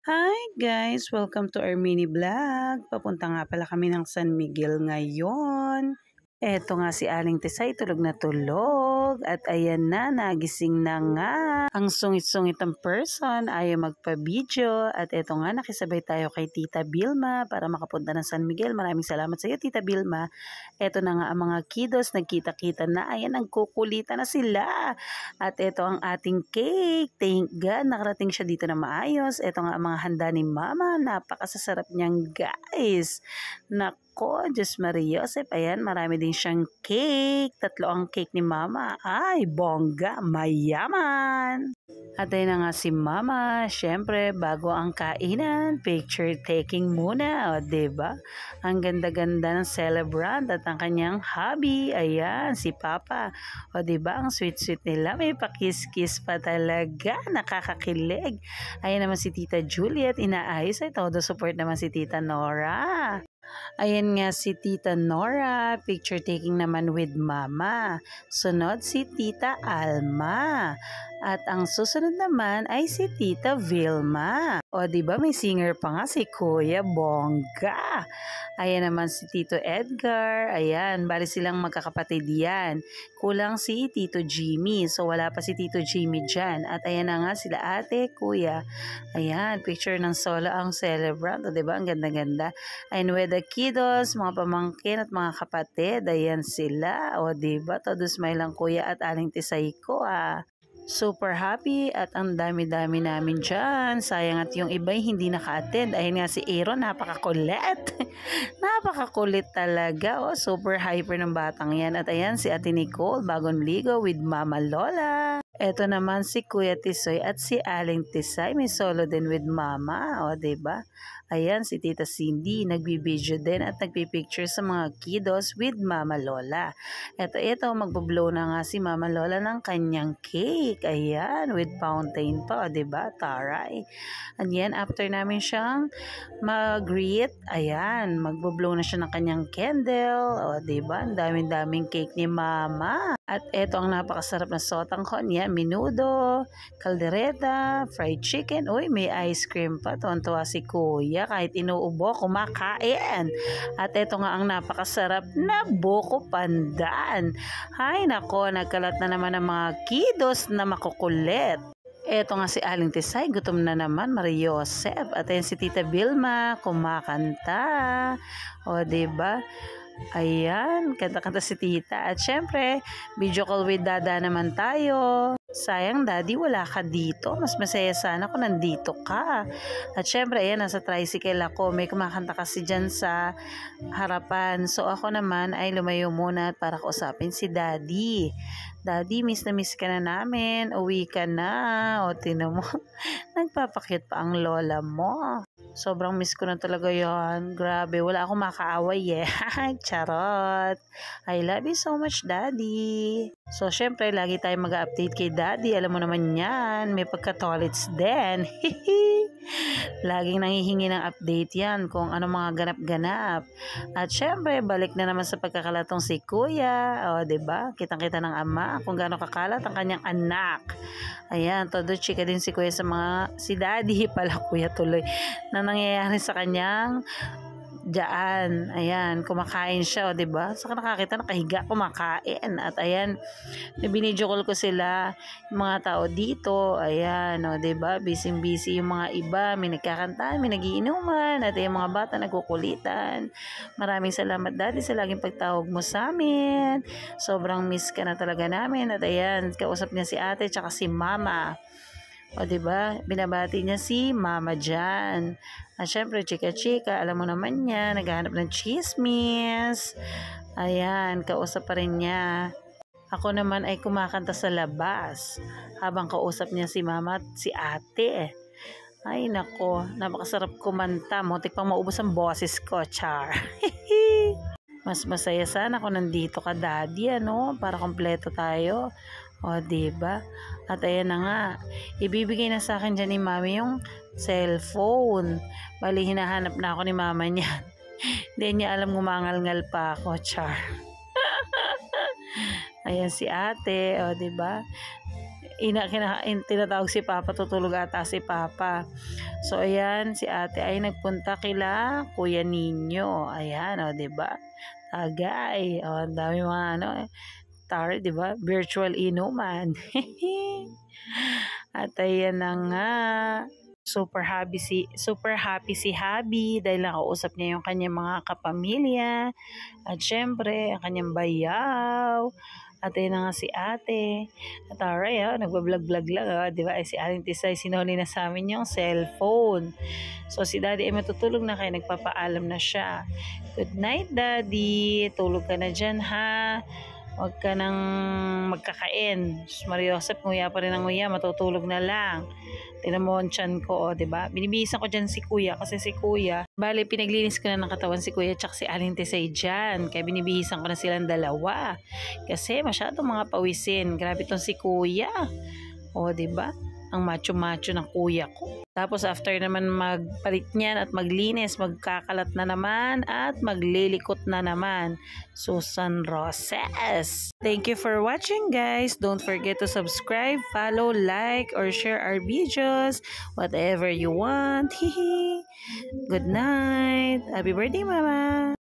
Hi guys! Welcome to our mini vlog. Papunta nga pala kami ng San Miguel ngayon. Eto nga si Aling Tisay, tulog na tulog. At ayan na, nagising na nga. Ang sungit-sungit ang person, ayaw magpa-video. At eto nga, nakisabay tayo kay Tita Vilma para makapunta ng San Miguel. Maraming salamat sa iyo, Tita Vilma. Eto na nga ang mga kiddos, nagkita-kita na. Ayan, nagkukulitan na sila. At eto ang ating cake. Thank God, nakarating siya dito na maayos. Eto nga ang mga handa ni Mama. Napakasasarap niyang guys. Nako, Diyos Maria Joseph. Ayan, marami din siyang cake. 3 ang cake ni Mama. Ay, bongga, mayaman. At ayun na nga si Mama. Siyempre, bago ang kainan, picture taking muna. O, diba? Ang ganda-ganda ng celebrant at ang kanyang hubby. Ayan, si Papa. O, diba? Ang sweet-sweet nila. May pakis-kiss pa talaga. Nakakakilig. Ayan naman si Tita Juliet. Inaayos. Ay, todo support naman si Tita Nora. Ayan nga si Tita Nora, picture taking naman with Mama. Sunod si Tita Alma. At ang susunod naman ay si Tita Vilma. O diba may singer pa nga si Kuya Bongga. Ayan naman si Tito Edgar. Ayan, bali silang magkakapatid yan. Kulang si Tito Jimmy. So wala pa si Tito Jimmy dyan. At ayan na nga sila ate, kuya. Ayan, picture ng solo ang celebrant. O diba, ang ganda-ganda. And with the kiddos, mga pamangkin at mga kapatid, ayan sila. O diba, todo smile ang kuya at Aling Tisay ko Super happy at ang dami-dami namin dyan. Sayang at yung iba'y hindi naka-attend. Ayun nga si Aaron, napakakulit. Napakakulit talaga. Super hyper ng batang yan. At ayan si Ate Nicole, bagong ligo with Mama Lola. Eto naman si Kuya Tisoy at si Aling Tisay. May solo din with Mama. O, diba? Ayan si Tita Cindy. Nagbibideo din at nagpipicture sa mga kiddos with Mama Lola. Eto, magbublow na nga si Mama Lola ng kanyang cake. Ayan, with fountain pa. O, diba? Taray. And yan, after namin siyang mag-greet, ayan, magbublow na siya ng kanyang candle. O, diba? Ang daming-daming cake ni Mama. At eto ang napakasarap na sotanghon. Yan, menudo, kaldereta, fried chicken. Uy, may ice cream pa. Tuwan-tuwa si Kuya. Kahit inuubo, kumakain. At eto nga ang napakasarap na buko pandan. Ay, nako, nagkalat na naman ng mga kiddos na makukulit. Eto nga si Aling Tisay, gutom na naman, Maria Joseph. At ayan si Tita Vilma, kumakanta. O, diba? Ayan, kanta-kanta si Tita. At syempre, video call with Dada naman tayo. Sayang, Daddy, wala ka dito. Mas masaya sana kung nandito ka. At syempre, ayan, nasa tricycle ako. May kumakanta kasi dyan sa harapan. So, ako naman ay lumayo muna para kausapin si Daddy. Daddy, miss na miss ka na namin. Uwi ka na. O, tinan mo, nagpapakit pa ang lola mo. Sobrang miss ko na talaga yon. Grabe, wala akong makaaway Charot. I love you so much, Daddy. So, syempre, lagi tayo mag-update kay Daddy. Alam mo naman yan, may pagka-tolits din. Laging nangihingi ng update yan kung ano mga ganap-ganap. At syempre, balik na naman sa pagkakalatong si Kuya. O, diba? Kitang-kita ng ama kung gaano kakalat ang kanyang anak. Ayan, todo chika din si Kuya sa si Daddy pala, Kuya tuloy, na nangyayari sa kanyang dyan. Ayan, kumakain siya, o, diba? Saka nakakita, nakahiga, kumakain. At ayan, binidyo call ko sila, yung mga tao dito. Ayan, o, diba? Busy-busy yung mga iba. May nagkakantaan, may nagiinuman. At yung mga bata nagkukulitan. Maraming salamat, Daddy, sa laging pagtawag mo sa amin. Sobrang miss ka na talaga namin. At ayan, kausap niya si ate, tsaka si Mama. O, diba? Binabati niya si Mama dyan. At syempre, chika-chika, alam mo naman niya, naghahanap ng chismis. Ayan, kausap pa rin niya. Ako naman ay kumakanta sa labas. Habang kausap niya si Mama at si ate. Ay, nako, napakasarap kumanta. Muntik pang maubos ang boses ko, char. Mas masaya sana kung nandito ka, Daddy, para kompleto tayo. O, diba? At ayan na nga, ibibigay na sa akin dyan ni Mami yung cellphone. Bali, hinahanap na ako ni Mama niyan. Hindi niya alam, gumangal-ngal pa ako, char. Ayan si ate, o, diba? tinatawag si Papa, tutulog ata si Papa. So, ayan, si ate ay nagpunta kila Kuya Ninyo. Ayan, o, diba? Tagay. O, ang dami mga ano, tara, diba? Virtual inuman. At ayan na nga. Super happy si Habi dahil nakausap niya yung kanyang mga kapamilya at syempre ang kanyang bayaw. At ayun na nga si ate. At alright, nagbablog-vlog lang, di ba? Ay, si Aling Tisay, sinuli na sa amin yung cellphone. So, si daddy ay matutulog na kaya nagpapaalam na siya. Good night, daddy. Tulog ka na dyan, ha? Huwag ka nang magkakain. Mariosep, nguya pa rin ang nguya, matutulog na lang. Tingnan mo ang tiyan ko, diba? Binibihisan ko dyan si kuya kasi si kuya, bali pinaglinis ko na ng katawan si kuya tsaka si Aling Tisay dyan. Kaya binibihisan ko na silang dalawa. Kasi masyadong mga pawisin. Grabe tong si kuya. O, diba? Ang macho-macho ng kuya ko. Tapos after naman magpalit niyan at maglinis, magkakalat na naman at maglilikot na naman. Susan Roses. Thank you for watching, guys. Don't forget to subscribe, follow, like, or share our videos. Whatever you want. Good night. Happy birthday, Mama.